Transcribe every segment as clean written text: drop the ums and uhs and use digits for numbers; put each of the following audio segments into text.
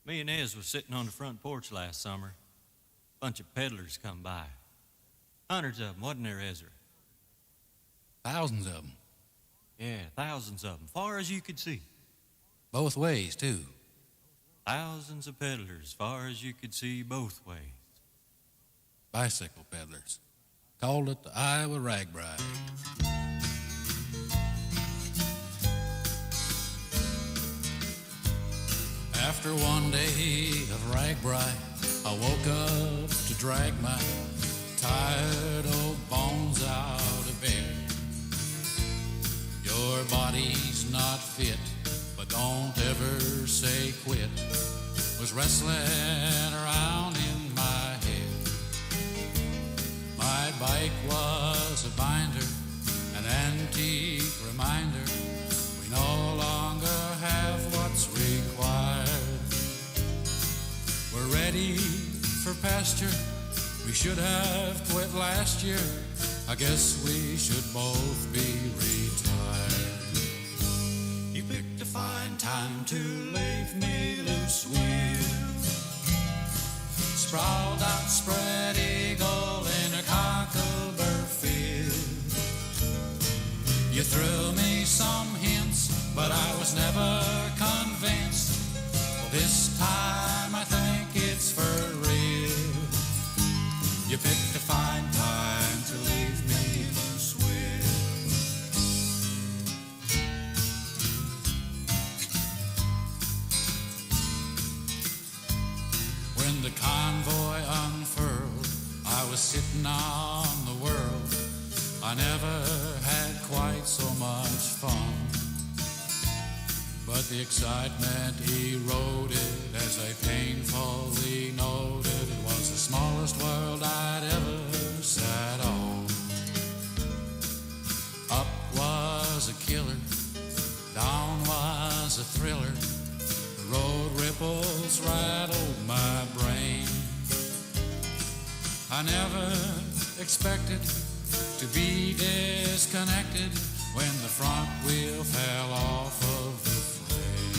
Me and Ezra was sitting on the front porch last summer. A bunch of peddlers come by. Hundreds of them, wasn't there, Ezra? Thousands of them. Yeah, thousands of them, far as you could see. Both ways, too. Thousands of peddlers, far as you could see, both ways. Bicycle peddlers. Called it the Iowa Ragbrai. After one day of Ragbrai, I woke up to drag my tired old bones out of bed. Your body's not fit, but don't ever say quit, was wrestling around in my head. My bike was a binder, an antique reminder. We no longer have what's required. We're ready for pasture. We should have quit last year. I guess we should both be retired. You picked a fine time to leave me loose with sprawled out spread eagle in a cocklebur field. You threw me some hints, but I was never convinced. This time I think it's for real. You picked a fine time to leave me loose with. When the convoy unfurled, I was sitting on the world. I never had quite so much fun, but the excitement eroded as I painfully noted it was the smallest world I'd ever sat on. Up was a killer, down was a thriller. The road ripples rattled my brain. I never expected to be disconnected when the front wheel fell off of the frame.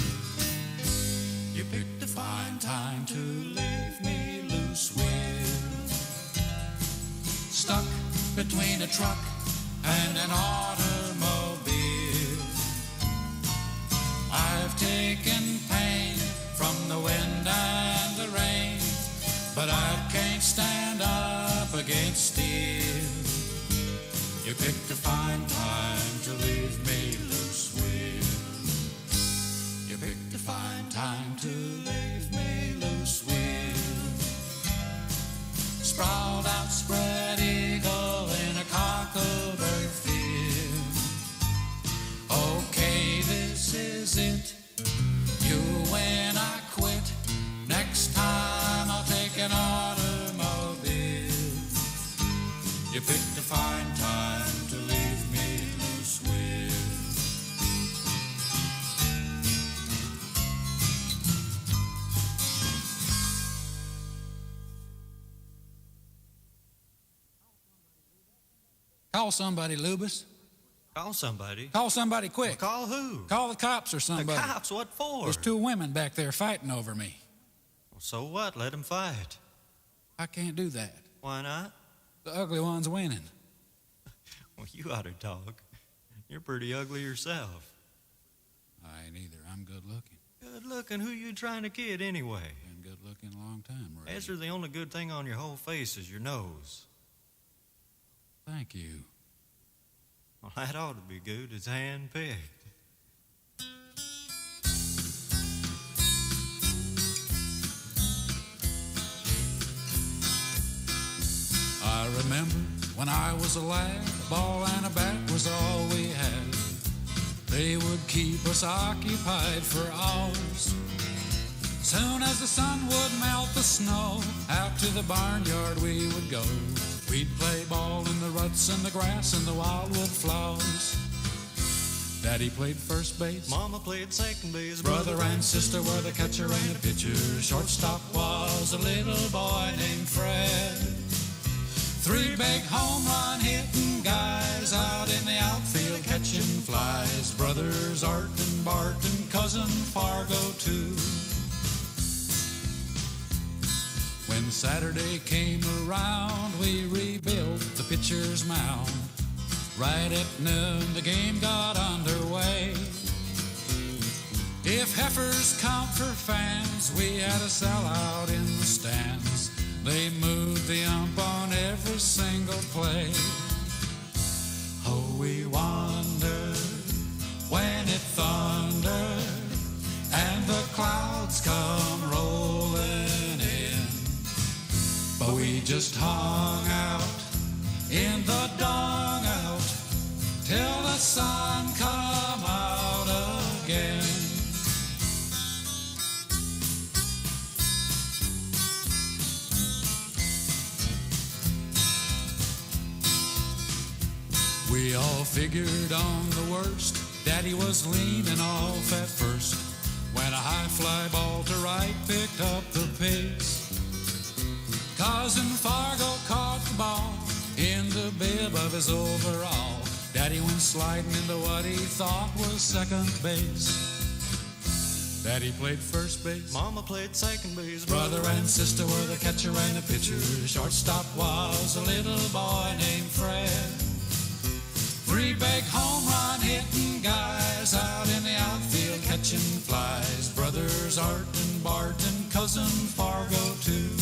You picked a fine time to leave me loose with, stuck between a truck and an automobile. I've taken pain from the wind and the rain, but I can't stand up against steel. You picked a fine time to leave me loose with. You picked a fine time to leave me loose with. Sprawled out spread eagle in a cocklebur field. Okay, this is it. You win, I quit. Next time I'll take an automobile. You picked a fine time to leave me loose with. Call somebody, Lubus. Call somebody. Call somebody quick. Well, call who? Call the cops or somebody. The cops? What for? There's two women back there fighting over me. Well, so what? Let them fight. I can't do that. Why not? The ugly one's winning. Well, you ought to talk. You're pretty ugly yourself. I ain't either. I'm good looking. Good looking? Who you trying to kid anyway? Been good looking a long time, Ray. Ezra, the only good thing on your whole face is your nose. Thank you. Well, that ought to be good. It's hand-picked. I remember when I was a lad, a ball and a bat was all we had. They would keep us occupied for hours. Soon as the sun would melt the snow, out to the barnyard we would go. We'd play ball in the ruts and the grass and the wildwood flowers. Daddy played first base, Mama played second base. brother and sister were the catcher and the pitcher. Shortstop was a little boy named Fred. Three big home run hitting guys out in the outfield catching flies. Brothers Art and Bart and cousin Fargo too. When Saturday came around, we rebuilt the pitcher's mound. Right at noon, the game got underway. If heifers count for fans, we had a sellout in the stands. They moved the ump on every single play. Oh, we wandered when it thundered and the clouds come rolling in. But we just hung out in the dung out till the sun come out again. We all figured on the worst. Daddy was leaning off at first when a high fly ball to right picked up the pace. Cousin Fargo caught the ball in the bib of his overall. Daddy went sliding into what he thought was second base. Daddy played first base. Mama played second base. Brother and sister were the catcher and the pitcher. Shortstop was a little boy named Fred. 3 big home run hitting guys out in the outfield catching flies. Brothers Art and Bart and cousin Fargo too.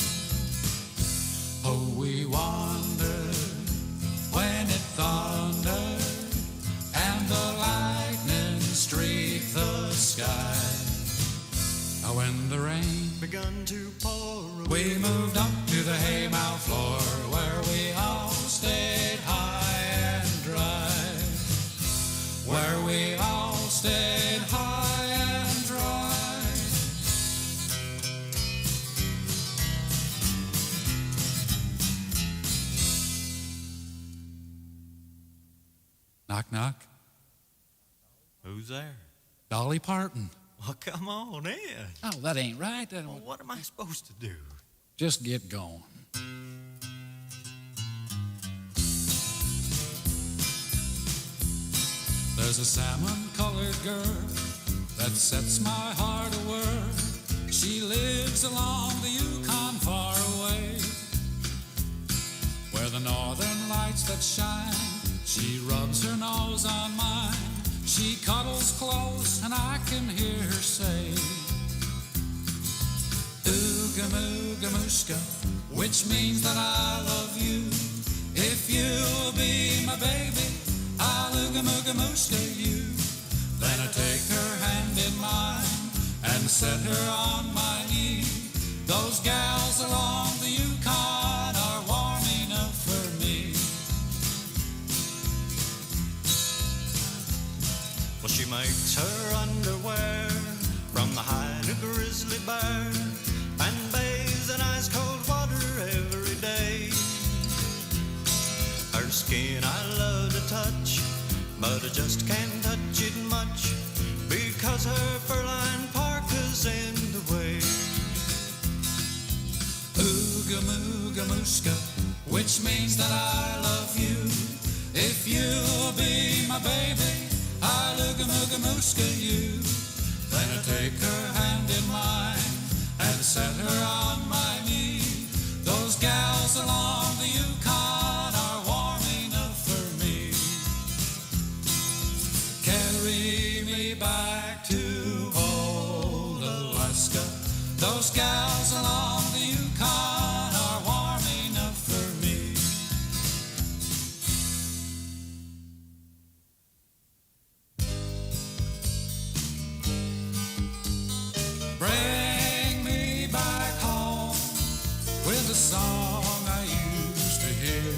Oh, we wandered when it thundered and the lightning streaked the sky. Now when the rain begun to pour, we moved up to the haymow floor where we all stayed high and dry. Where we all stayed high and dry. Knock, knock. Who's there? Dolly Parton. Well, come on in. Oh, that ain't right. Well, what am I supposed to do? Just get going. There's a salmon-colored girl that sets my heart a-whir. She lives along the Yukon far away, where the northern lights that shine. She rubs her nose on mine. She cuddles close and I can hear her say, Ooga Mooga Mooshka, which means that I love you. If you'll be my baby, I'll Ooga Mooga Mooshka you. Then I take her hand in mine and set her on my knee. Those gals along the Yukon are warm enough for me. Well, she makes her underwear from the hide of grizzly bear and bathes in ice cold water every day. Her skin I love to touch, but I just can't touch it much because her fur-lined parka's in the way. Ooga Mooga Mooshka, which means that I love you. If you'll be my baby, I'll Ooga Mooga Mooshka you. Then I take her hand in mine and set her on my knee. Those gals along the Yukon are warm enough for me. Carry me back to old Alaska. Those gals along the Yukon are warm enough for me. Bring me back home with the song I used to hear.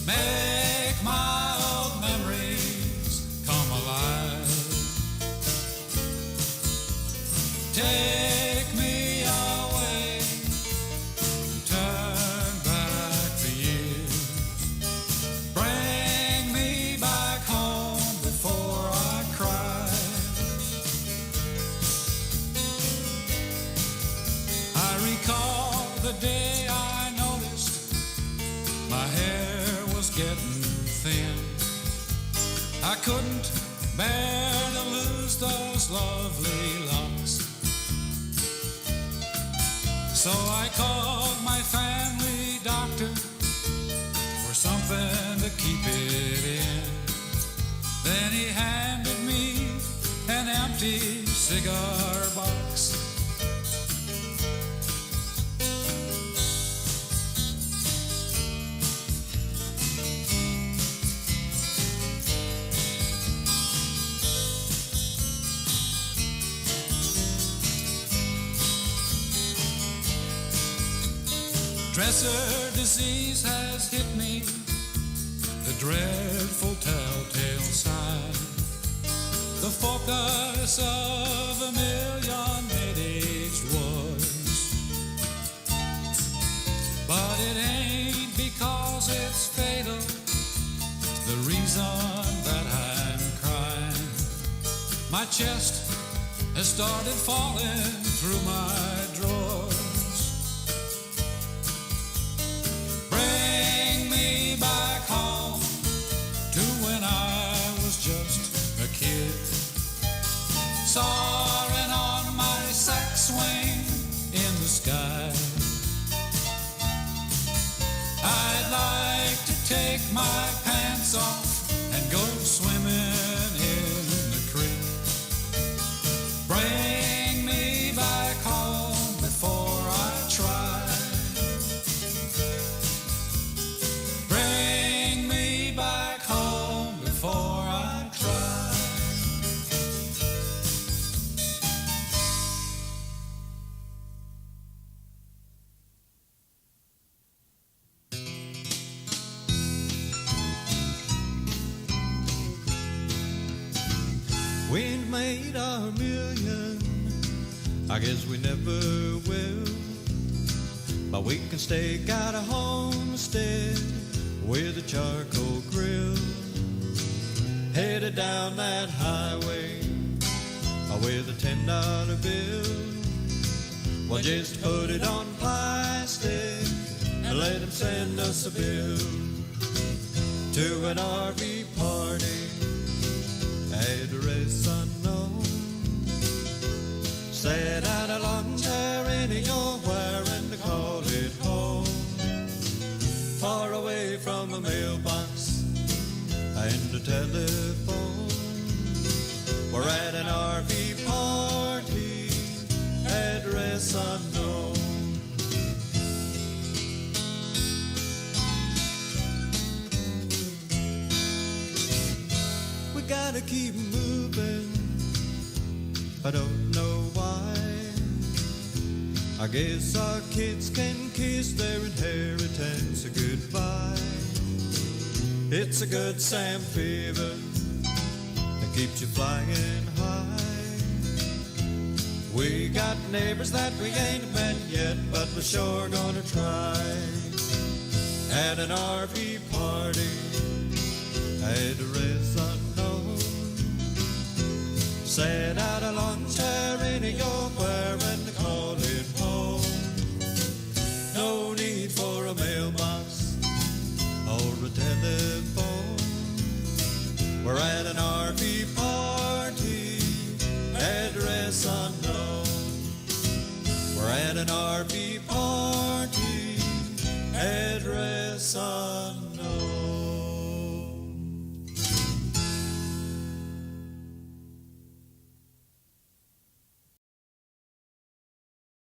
Make my old memories come alive. Take me away, turn back the years. Bring me back home before I cry. I recall the day I noticed my hair was getting thin. I couldn't bear to lose those lovely locks. So I called my family doctor for something to keep it in. Then he handed me an empty cigar box. Dresser disease has hit me, the dreadful telltale sign, the focus of a million mid-aged wars. But it ain't because it's fatal, the reason that I'm crying. My chest has started falling through my drawers. Back home to when I was just a kid, soaring on my sax swing in the sky. I'd like to take my pants off and go swimming in the creek. Bring me back home before I try. We ain't made our million, I guess we never will. But we can stake out a homestead with a charcoal grill, headed down that highway with a $10 bill. Well, just put it on plastic and let them send us a bill to an RV party. Address unknown. Set out a lawn chair in your wearing to call it home. Far away from a mailbox and a telephone. We're at an RV party. Address unknown. Gotta keep moving, I don't know why. I guess our kids can kiss their inheritance goodbye. It's a good Sam fever that keeps you flying high. We got neighbors that we ain't met yet, but we're sure gonna try. At an RV party, address unknown. Set out a lawn chair in your wearing to call it home. No need for a mailbox or a telephone. We're at an RV party, address unknown. We're at an RV party, address unknown.